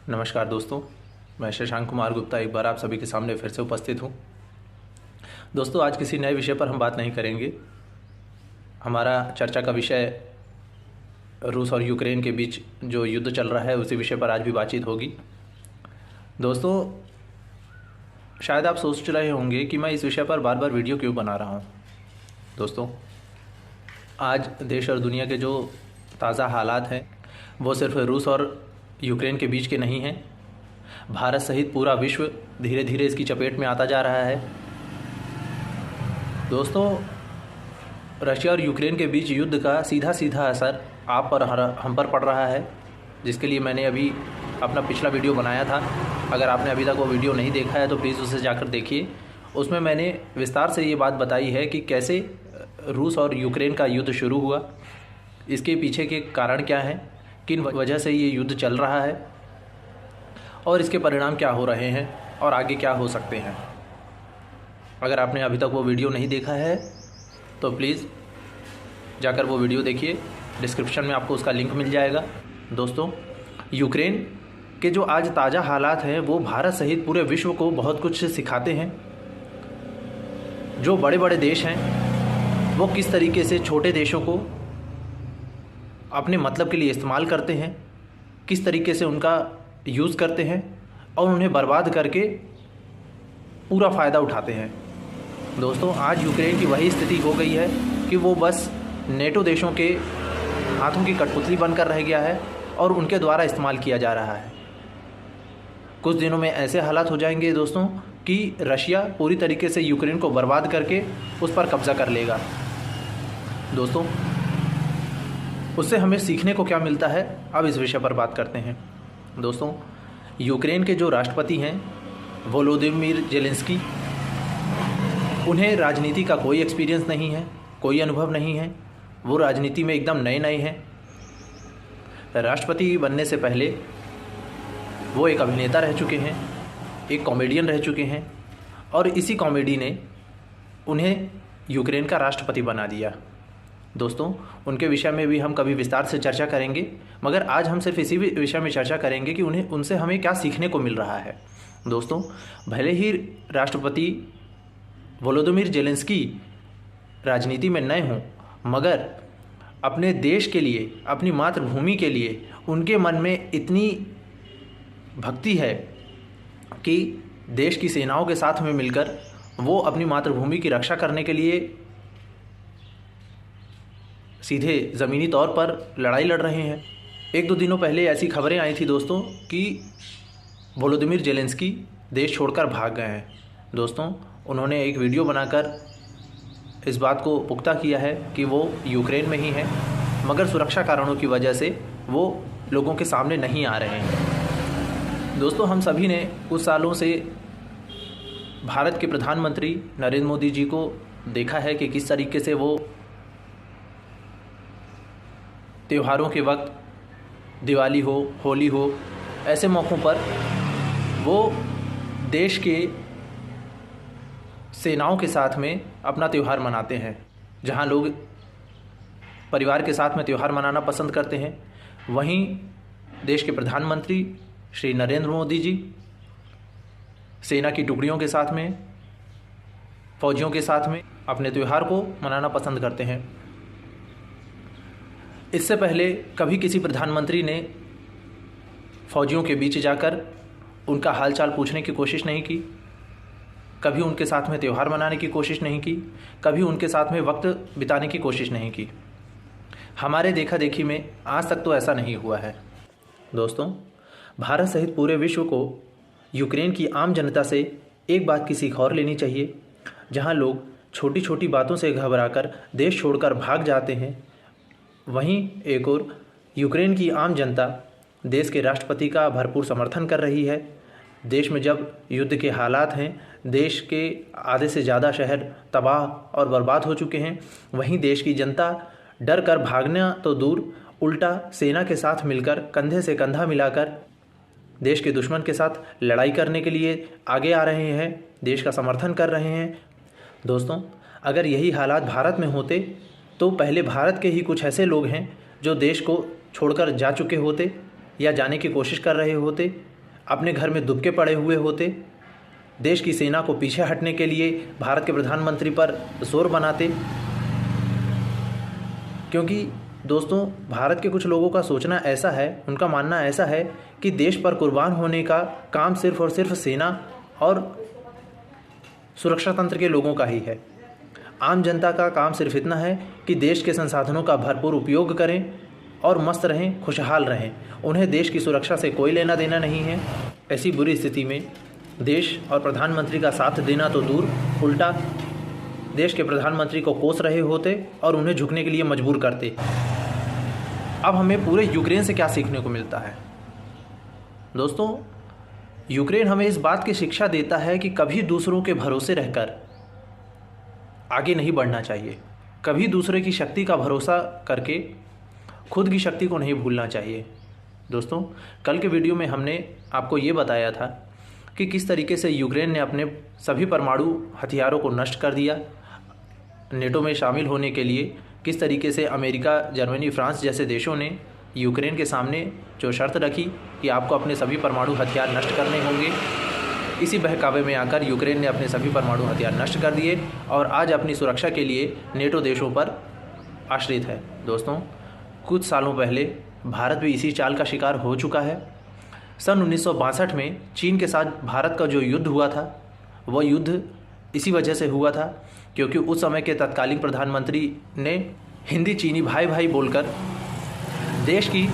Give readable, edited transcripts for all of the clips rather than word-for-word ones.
नमस्कार दोस्तों, मैं शशांक कुमार गुप्ता एक बार आप सभी के सामने फिर से उपस्थित हूँ। दोस्तों, आज किसी नए विषय पर हम बात नहीं करेंगे। हमारा चर्चा का विषय रूस और यूक्रेन के बीच जो युद्ध चल रहा है उसी विषय पर आज भी बातचीत होगी। दोस्तों, शायद आप सोच रहे होंगे कि मैं इस विषय पर बार बार वीडियो क्यों बना रहा हूँ। दोस्तों, आज देश और दुनिया के जो ताज़ा हालात हैं वो सिर्फ रूस और यूक्रेन के बीच के नहीं हैं। भारत सहित पूरा विश्व धीरे धीरे इसकी चपेट में आता जा रहा है। दोस्तों, रशिया और यूक्रेन के बीच युद्ध का सीधा सीधा असर आप पर हम पर पड़ रहा है, जिसके लिए मैंने अभी अपना पिछला वीडियो बनाया था। अगर आपने अभी तक वो वीडियो नहीं देखा है तो प्लीज़ उसे जाकर देखिए। उसमें मैंने विस्तार से ये बात बताई है कि कैसे रूस और यूक्रेन का युद्ध शुरू हुआ, इसके पीछे के कारण क्या हैं, किन वजह से ये युद्ध चल रहा है और इसके परिणाम क्या हो रहे हैं और आगे क्या हो सकते हैं। अगर आपने अभी तक वो वीडियो नहीं देखा है तो प्लीज़ जाकर वो वीडियो देखिए, डिस्क्रिप्शन में आपको उसका लिंक मिल जाएगा। दोस्तों, यूक्रेन के जो आज ताज़ा हालात हैं वो भारत सहित पूरे विश्व को बहुत कुछ सिखाते हैं। जो बड़े बड़े देश हैं वो किस तरीके से छोटे देशों को अपने मतलब के लिए इस्तेमाल करते हैं, किस तरीके से उनका यूज़ करते हैं और उन्हें बर्बाद करके पूरा फ़ायदा उठाते हैं। दोस्तों, आज यूक्रेन की वही स्थिति हो गई है कि वो बस नेटो देशों के हाथों की कठपुतली बनकर रह गया है और उनके द्वारा इस्तेमाल किया जा रहा है। कुछ दिनों में ऐसे हालात हो जाएंगे दोस्तों कि रशिया पूरी तरीके से यूक्रेन को बर्बाद करके उस पर कब्ज़ा कर लेगा। दोस्तों, उससे हमें सीखने को क्या मिलता है, अब इस विषय पर बात करते हैं। दोस्तों, यूक्रेन के जो राष्ट्रपति हैं वोलोदिमीर जेलेंस्की, उन्हें राजनीति का कोई एक्सपीरियंस नहीं है, कोई अनुभव नहीं है। वो राजनीति में एकदम नए नए हैं। राष्ट्रपति बनने से पहले वो एक अभिनेता रह चुके हैं, एक कॉमेडियन रह चुके हैं और इसी कॉमेडी ने उन्हें यूक्रेन का राष्ट्रपति बना दिया। दोस्तों, उनके विषय में भी हम कभी विस्तार से चर्चा करेंगे, मगर आज हम सिर्फ इसी विषय में चर्चा करेंगे कि उनसे हमें क्या सीखने को मिल रहा है। दोस्तों, भले ही राष्ट्रपति वोलोदिमीर जेलेंस्की राजनीति में नए हों, मगर अपने देश के लिए, अपनी मातृभूमि के लिए उनके मन में इतनी भक्ति है कि देश की सेनाओं के साथ में मिलकर वो अपनी मातृभूमि की रक्षा करने के लिए सीधे ज़मीनी तौर पर लड़ाई लड़ रहे हैं। एक दो दिनों पहले ऐसी खबरें आई थी दोस्तों कि वोलोदिमीर जेलेंस्की देश छोड़कर भाग गए हैं। दोस्तों, उन्होंने एक वीडियो बनाकर इस बात को पुख्ता किया है कि वो यूक्रेन में ही हैं, मगर सुरक्षा कारणों की वजह से वो लोगों के सामने नहीं आ रहे हैं। दोस्तों, हम सभी ने कुछ सालों से भारत के प्रधानमंत्री नरेंद्र मोदी जी को देखा है कि किस तरीके से वो त्योहारों के वक्त, दिवाली हो, होली हो, ऐसे मौक़ों पर वो देश के सेनाओं के साथ में अपना त्यौहार मनाते हैं। जहां लोग परिवार के साथ में त्यौहार मनाना पसंद करते हैं, वहीं देश के प्रधानमंत्री श्री नरेंद्र मोदी जी सेना की टुकड़ियों के साथ में, फौजियों के साथ में अपने त्यौहार को मनाना पसंद करते हैं। इससे पहले कभी किसी प्रधानमंत्री ने फौजियों के बीच जाकर उनका हालचाल पूछने की कोशिश नहीं की, कभी उनके साथ में त्यौहार मनाने की कोशिश नहीं की, कभी उनके साथ में वक्त बिताने की कोशिश नहीं की। हमारे देखा देखी में आज तक तो ऐसा नहीं हुआ है। दोस्तों, भारत सहित पूरे विश्व को यूक्रेन की आम जनता से एक बात की सीख और लेनी चाहिए। जहां लोग छोटी छोटी बातों से घबराकर देश छोड़कर भाग जाते हैं, वहीं एक और यूक्रेन की आम जनता देश के राष्ट्रपति का भरपूर समर्थन कर रही है। देश में जब युद्ध के हालात हैं, देश के आधे से ज़्यादा शहर तबाह और बर्बाद हो चुके हैं, वहीं देश की जनता डर कर भागना तो दूर, उल्टा सेना के साथ मिलकर कंधे से कंधा मिलाकर देश के दुश्मन के साथ लड़ाई करने के लिए आगे आ रहे हैं, देश का समर्थन कर रहे हैं। दोस्तों, अगर यही हालात भारत में होते तो पहले भारत के ही कुछ ऐसे लोग हैं जो देश को छोड़कर जा चुके होते या जाने की कोशिश कर रहे होते, अपने घर में दुबके पड़े हुए होते, देश की सेना को पीछे हटने के लिए भारत के प्रधानमंत्री पर जोर बनाते। क्योंकि दोस्तों, भारत के कुछ लोगों का सोचना ऐसा है, उनका मानना ऐसा है कि देश पर कुर्बान होने का काम सिर्फ और सिर्फ सेना और सुरक्षा तंत्र के लोगों का ही है। आम जनता का काम सिर्फ इतना है कि देश के संसाधनों का भरपूर उपयोग करें और मस्त रहें, खुशहाल रहें। उन्हें देश की सुरक्षा से कोई लेना देना नहीं है। ऐसी बुरी स्थिति में देश और प्रधानमंत्री का साथ देना तो दूर, उल्टा देश के प्रधानमंत्री को कोस रहे होते और उन्हें झुकने के लिए मजबूर करते। अब हमें पूरे यूक्रेन से क्या सीखने को मिलता है? दोस्तों, यूक्रेन हमें इस बात की शिक्षा देता है कि कभी दूसरों के भरोसे रहकर आगे नहीं बढ़ना चाहिए। कभी दूसरे की शक्ति का भरोसा करके खुद की शक्ति को नहीं भूलना चाहिए। दोस्तों, कल के वीडियो में हमने आपको ये बताया था कि किस तरीके से यूक्रेन ने अपने सभी परमाणु हथियारों को नष्ट कर दिया। नेटो में शामिल होने के लिए किस तरीके से अमेरिका, जर्मनी, फ्रांस जैसे देशों ने यूक्रेन के सामने जो शर्त रखी कि आपको अपने सभी परमाणु हथियार नष्ट करने होंगे। इसी बहकावे में आकर यूक्रेन ने अपने सभी परमाणु हथियार नष्ट कर दिए और आज अपनी सुरक्षा के लिए नेटो देशों पर आश्रित है। दोस्तों, कुछ सालों पहले भारत भी इसी चाल का शिकार हो चुका है। सन 1962 में चीन के साथ भारत का जो युद्ध हुआ था, वह युद्ध इसी वजह से हुआ था क्योंकि उस समय के तत्कालीन प्रधानमंत्री ने हिंदी चीनी भाई भाई बोलकर देश की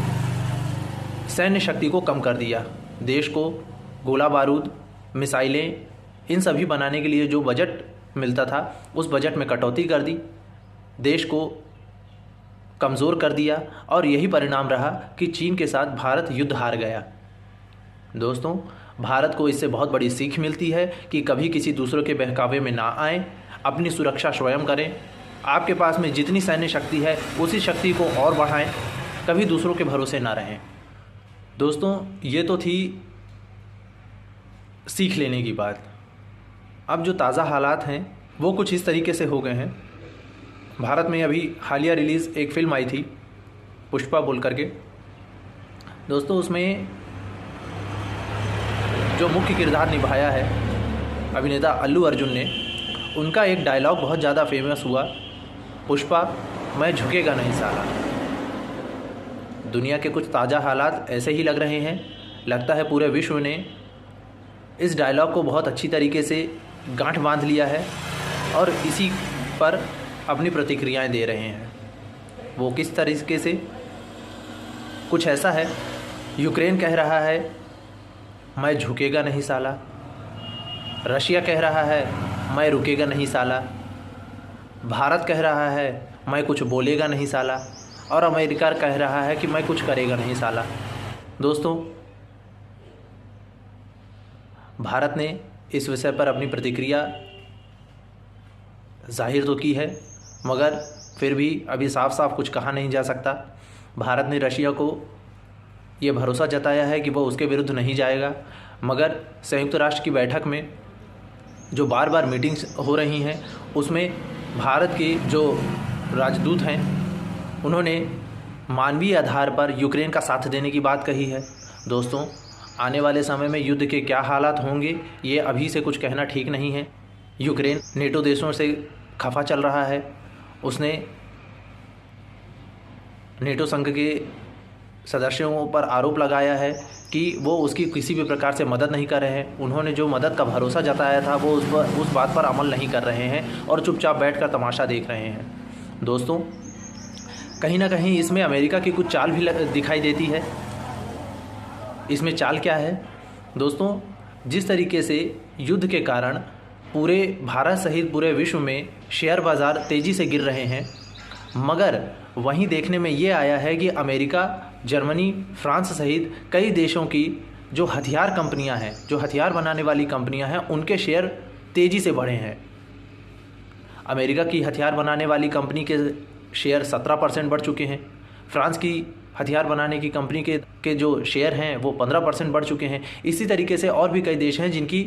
सैन्य शक्ति को कम कर दिया। देश को गोला बारूद, मिसाइलें, इन सभी बनाने के लिए जो बजट मिलता था, उस बजट में कटौती कर दी, देश को कमज़ोर कर दिया और यही परिणाम रहा कि चीन के साथ भारत युद्ध हार गया। दोस्तों, भारत को इससे बहुत बड़ी सीख मिलती है कि कभी किसी दूसरों के बहकावे में ना आएं, अपनी सुरक्षा स्वयं करें। आपके पास में जितनी सैन्य शक्ति है उसी शक्ति को और बढ़ाएं, कभी दूसरों के भरोसे ना रहें। दोस्तों, ये तो थी सीख लेने की बात। अब जो ताज़ा हालात हैं वो कुछ इस तरीके से हो गए हैं। भारत में अभी हालिया रिलीज़ एक फ़िल्म आई थी पुष्पा बोल करके। दोस्तों, उसमें जो मुख्य किरदार निभाया है अभिनेता अल्लू अर्जुन ने, उनका एक डायलॉग बहुत ज़्यादा फेमस हुआ, पुष्पा मैं झुकेगा नहीं साला। दुनिया के कुछ ताज़ा हालात ऐसे ही लग रहे हैं। लगता है पूरे विश्व ने इस डायलॉग को बहुत अच्छी तरीके से गांठ बांध लिया है और इसी पर अपनी प्रतिक्रियाएं दे रहे हैं। वो किस तरीके से? कुछ ऐसा है, यूक्रेन कह रहा है मैं झुकेगा नहीं साला, रशिया कह रहा है मैं रुकेगा नहीं साला, भारत कह रहा है मैं कुछ बोलेगा नहीं साला, और अमेरिका कह रहा है कि मैं कुछ करेगा नहीं साला। दोस्तों, भारत ने इस विषय पर अपनी प्रतिक्रिया जाहिर तो की है, मगर फिर भी अभी साफ साफ कुछ कहा नहीं जा सकता। भारत ने रशिया को ये भरोसा जताया है कि वह उसके विरुद्ध नहीं जाएगा, मगर संयुक्त राष्ट्र की बैठक में जो बार बार मीटिंग्स हो रही हैं उसमें भारत के जो राजदूत हैं उन्होंने मानवीय आधार पर यूक्रेन का साथ देने की बात कही है। दोस्तों, आने वाले समय में युद्ध के क्या हालात होंगे ये अभी से कुछ कहना ठीक नहीं है। यूक्रेन नेटो देशों से खफा चल रहा है। उसने नेटो संघ के सदस्यों पर आरोप लगाया है कि वो उसकी किसी भी प्रकार से मदद नहीं कर रहे हैं। उन्होंने जो मदद का भरोसा जताया था वो उस बात पर अमल नहीं कर रहे हैं और चुपचाप बैठकर तमाशा देख रहे हैं। दोस्तों, कहीं ना कहीं इसमें अमेरिका की कुछ चाल भी दिखाई देती है। इसमें चाल क्या है? दोस्तों, जिस तरीके से युद्ध के कारण पूरे भारत सहित पूरे विश्व में शेयर बाज़ार तेज़ी से गिर रहे हैं, मगर वहीं देखने में ये आया है कि अमेरिका, जर्मनी, फ्रांस सहित कई देशों की जो हथियार कंपनियां हैं, जो हथियार बनाने वाली कंपनियां हैं, उनके शेयर तेज़ी से बढ़े हैं। अमेरिका की हथियार बनाने वाली कंपनी के शेयर 17% बढ़ चुके हैं। फ्रांस की हथियार बनाने की कंपनी के जो शेयर हैं वो 15% बढ़ चुके हैं। इसी तरीके से और भी कई देश हैं जिनकी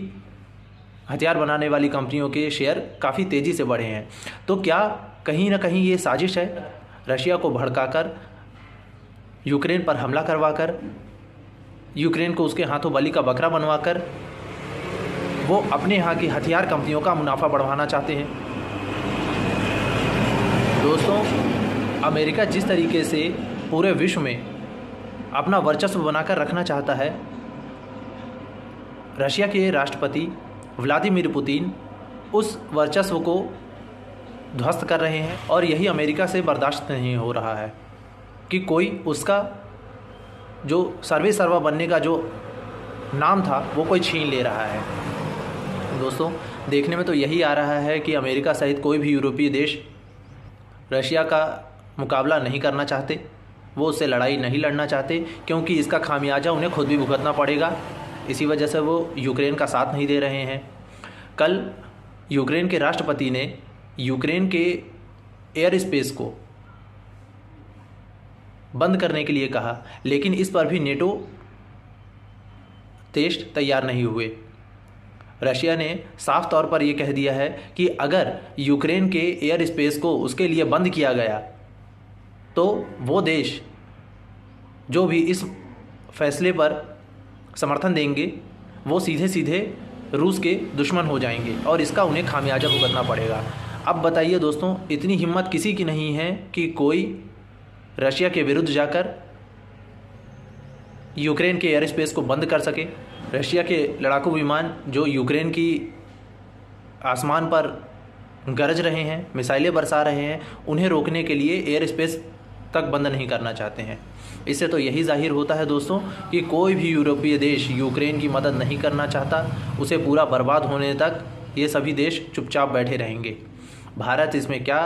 हथियार बनाने वाली कंपनियों के शेयर काफ़ी तेज़ी से बढ़े हैं। तो क्या कहीं ना कहीं ये साजिश है रशिया को भड़काकर यूक्रेन पर हमला करवाकर यूक्रेन को उसके हाथों बलि का बकरा बनवाकर वो अपने यहाँ की हथियार कंपनियों का मुनाफा बढ़वाना चाहते हैं। दोस्तों, अमेरिका जिस तरीके से पूरे विश्व में अपना वर्चस्व बनाकर रखना चाहता है, रशिया के राष्ट्रपति व्लादिमीर पुतिन उस वर्चस्व को ध्वस्त कर रहे हैं और यही अमेरिका से बर्दाश्त नहीं हो रहा है कि कोई उसका जो सर्वा बनने का जो नाम था वो कोई छीन ले रहा है। दोस्तों, देखने में तो यही आ रहा है कि अमेरिका सहित कोई भी यूरोपीय देश रशिया का मुकाबला नहीं करना चाहते, वो उससे लड़ाई नहीं लड़ना चाहते, क्योंकि इसका खामियाजा उन्हें खुद भी भुगतना पड़ेगा। इसी वजह से वो यूक्रेन का साथ नहीं दे रहे हैं। कल यूक्रेन के राष्ट्रपति ने यूक्रेन के एयर स्पेस को बंद करने के लिए कहा, लेकिन इस पर भी नेटो देश तैयार नहीं हुए। रशिया ने साफ तौर पर यह कह दिया है कि अगर यूक्रेन के एयर स्पेस को उसके लिए बंद किया गया तो वो देश जो भी इस फैसले पर समर्थन देंगे वो सीधे सीधे रूस के दुश्मन हो जाएंगे और इसका उन्हें खामियाजा भुगतना पड़ेगा। अब बताइए दोस्तों, इतनी हिम्मत किसी की नहीं है कि कोई रशिया के विरुद्ध जाकर यूक्रेन के एयर स्पेस को बंद कर सके। रशिया के लड़ाकू विमान जो यूक्रेन की आसमान पर गरज रहे हैं, मिसाइलें बरसा रहे हैं, उन्हें रोकने के लिए एयर स्पेस तक बंद नहीं करना चाहते हैं। इससे तो यही जाहिर होता है दोस्तों कि कोई भी यूरोपीय देश यूक्रेन की मदद नहीं करना चाहता। उसे पूरा बर्बाद होने तक ये सभी देश चुपचाप बैठे रहेंगे। भारत इसमें क्या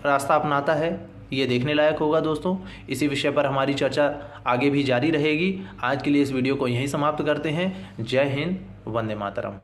रास्ता अपनाता है ये देखने लायक होगा दोस्तों। इसी विषय पर हमारी चर्चा आगे भी जारी रहेगी। आज के लिए इस वीडियो को यहीं समाप्त करते हैं। जय हिंद, वंदे मातरम।